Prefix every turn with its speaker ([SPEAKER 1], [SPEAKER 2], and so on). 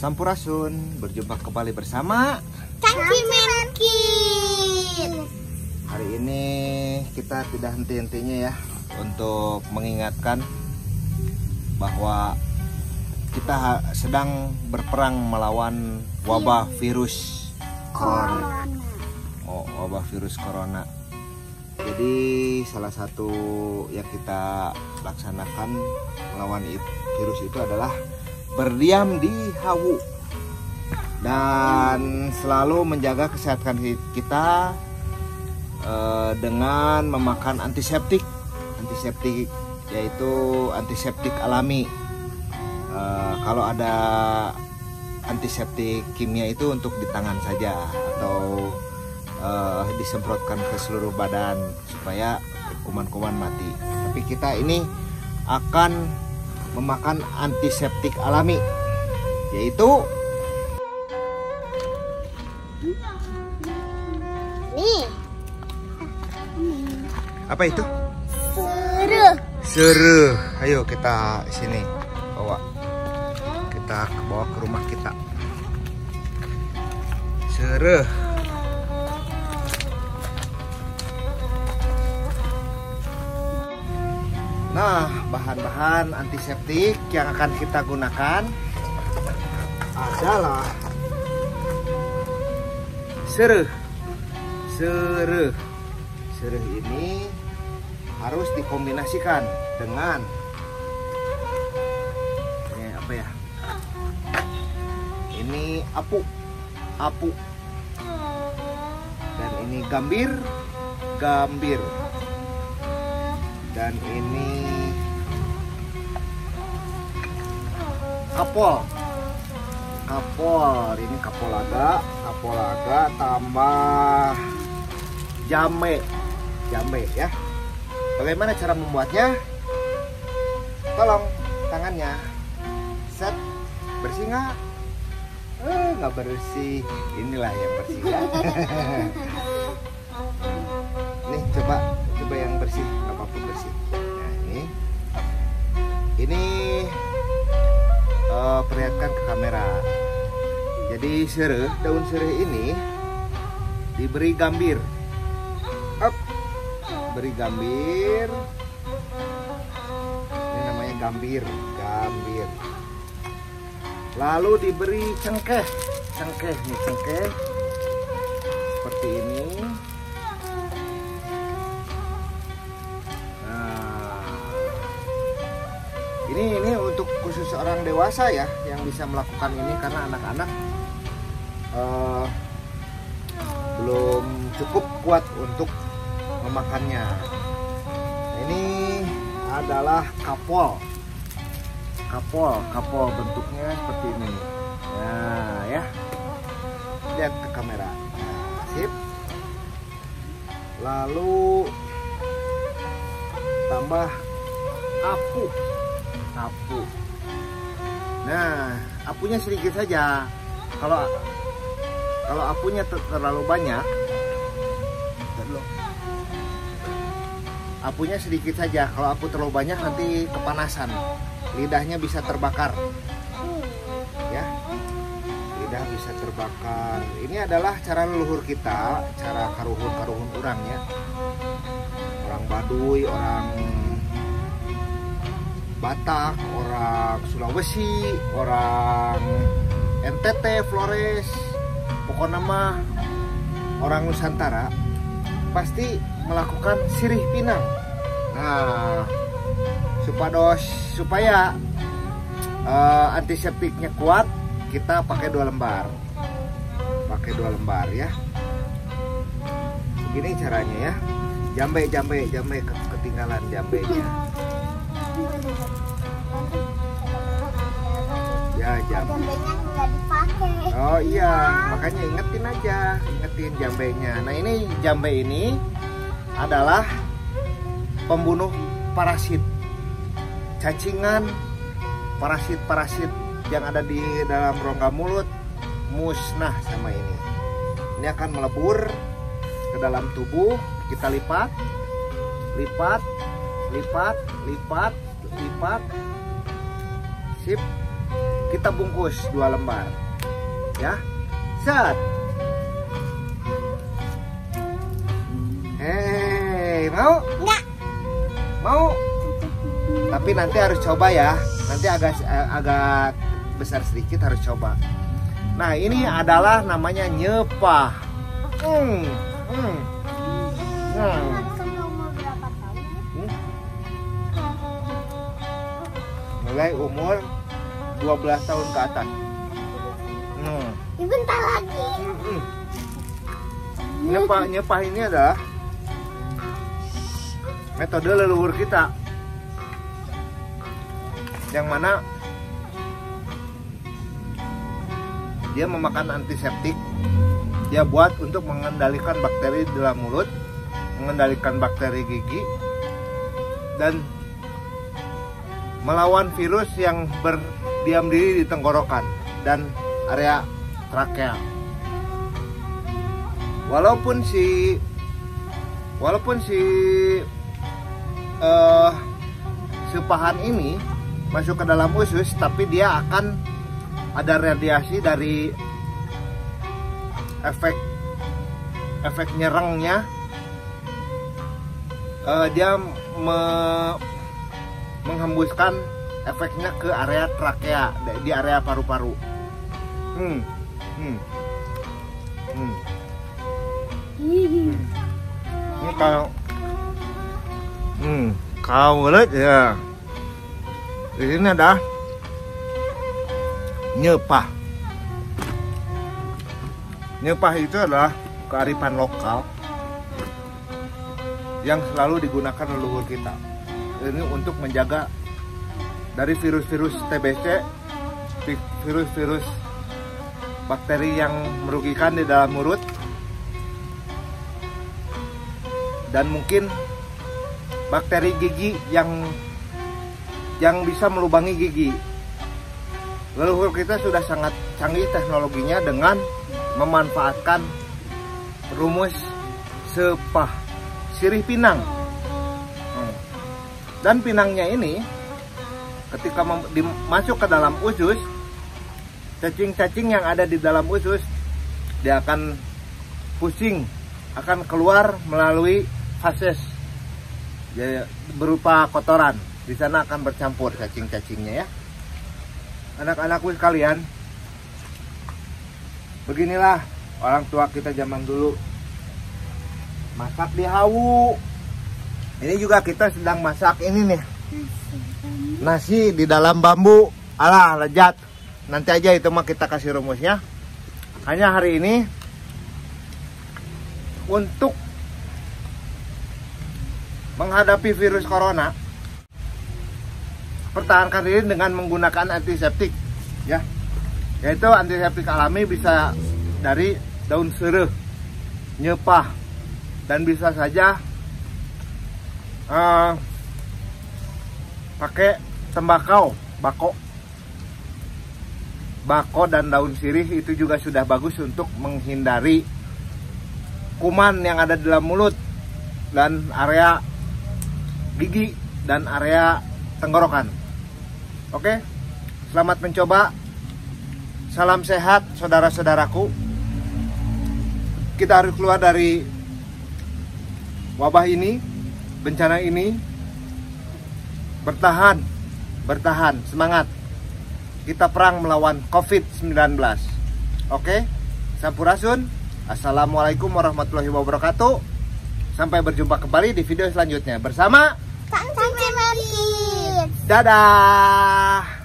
[SPEAKER 1] Sampurasun, berjumpa kembali bersama
[SPEAKER 2] Cangkimenkit.
[SPEAKER 1] Hari ini kita tidak henti-hentinya ya untuk mengingatkan bahwa kita sedang berperang melawan wabah virus corona. Wabah virus corona. Jadi salah satu yang kita laksanakan melawan virus itu adalah berdiam di hawu dan selalu menjaga kesehatan kita dengan memakan antiseptik yaitu antiseptik alami. Kalau ada antiseptik kimia itu untuk di tangan saja atau disemprotkan ke seluruh badan supaya kuman-kuman mati. Tapi kita ini akan memakan antiseptik alami, yaitu
[SPEAKER 2] nih.
[SPEAKER 1] apa itu?
[SPEAKER 2] Seruh.
[SPEAKER 1] Ayo kita sini bawa. Kita bawa ke rumah kita. Seruh. Nah, bahan-bahan antiseptik yang akan kita gunakan adalah seruh. Seruh ini harus dikombinasikan dengan ini apa ya? Ini apu. Dan ini gambir. Dan ini kapol. Ini kapolaga tambah jambe ya. Bagaimana cara membuatnya? Tolong tangannya set. Bersih nggak? Nggak bersih. Inilah yang bersih ya. Nih coba yang bersih, apapun bersih. Nah ini perlihatkan ke kamera. Jadi daun seruh ini diberi gambir. Beri gambir. Ini namanya gambir. Lalu diberi cengkeh seperti ini. Ini untuk khusus orang dewasa ya yang bisa melakukan ini, karena anak-anak belum cukup kuat untuk memakannya. Ini adalah kapol bentuknya seperti ini. Nah ya, lihat ke kamera. Nah, sip. Lalu tambah apu. Nah, apunya sedikit saja. Kalau apunya terlalu banyak, apunya sedikit saja. Kalau apu terlalu banyak nanti kepanasan, lidahnya bisa terbakar. Ya, lidah bisa terbakar. Ini adalah cara leluhur kita, cara karuhun orang ya. Orang Baduy, orang Batak, orang Sulawesi, orang NTT, Flores, pokoknya mah orang Nusantara pasti melakukan sirih pinang. Nah, supaya antiseptiknya kuat, kita pakai 2 lembar. Ya. Begini caranya ya. Jambe ketinggalan jambenya. Ya,
[SPEAKER 2] Jambenya nggak dipakai.
[SPEAKER 1] Oh iya, makanya ingetin jambenya. Nah, ini jambe ini adalah pembunuh parasit, cacingan, parasit yang ada di dalam rongga mulut musnah sama ini. Ini akan melebur ke dalam tubuh. Kita lipat, sip. kita bungkus 2 lembar. Ya. Set. Hei, mau?
[SPEAKER 2] Enggak.
[SPEAKER 1] Mau? Tapi nanti harus coba ya. Nanti agak besar sedikit, harus coba. Nah, ini adalah namanya nyepah.
[SPEAKER 2] Sampai umur berapa tahun?
[SPEAKER 1] Mulai umur 12 tahun ke atas.
[SPEAKER 2] Bentar lagi.
[SPEAKER 1] Nyepah ini adalah metode leluhur kita, yang mana dia memakan antiseptik. Dia buat untuk mengendalikan bakteri di dalam mulut, mengendalikan bakteri gigi, dan melawan virus yang berdiam diri di tenggorokan dan area trakea. Walaupun si sepahan ini masuk ke dalam usus, tapi dia akan ada radiasi dari efek nyerangnya. Dia menghembuskan efeknya ke area trakea, di area paru-paru. Ini kalau mulut ya. Di sini ada nyepah. Nyepah itu adalah kearifan lokal yang selalu digunakan leluhur kita. Ini untuk menjaga dari virus-virus TBC, virus-virus bakteri yang merugikan di dalam mulut, dan mungkin bakteri gigi yang bisa melubangi gigi. Leluhur kita sudah sangat canggih teknologinya dengan memanfaatkan rumus sepah, sirih pinang. Dan pinangnya ini ketika masuk ke dalam usus, cacing-cacing yang ada di dalam usus dia akan pusing, akan keluar melalui fases ya, berupa kotoran. Di sana akan bercampur cacing-cacingnya ya. Anak-anakku sekalian, beginilah orang tua kita zaman dulu masak di hawu. Ini juga kita sedang masak ini nih, nasi di dalam bambu. Alah, lezat. Nanti aja itu mah kita kasih rumusnya. Hanya hari ini untuk menghadapi virus corona, pertahankan diri dengan menggunakan antiseptik ya. Yaitu antiseptik alami, bisa dari daun sereh, nyepah, dan bisa saja pakai tembakau, bako dan daun sirih. Itu juga sudah bagus untuk menghindari kuman yang ada di dalam mulut dan area gigi dan area tenggorokan. Oke, selamat mencoba. Salam sehat saudara-saudaraku. Kita harus keluar dari wabah ini, bencana ini. Bertahan, semangat. Kita perang melawan COVID-19. Oke, sampurasun. Assalamualaikum warahmatullahi wabarakatuh. Sampai berjumpa kembali di video selanjutnya bersama
[SPEAKER 2] Santi Kids.
[SPEAKER 1] Dadah.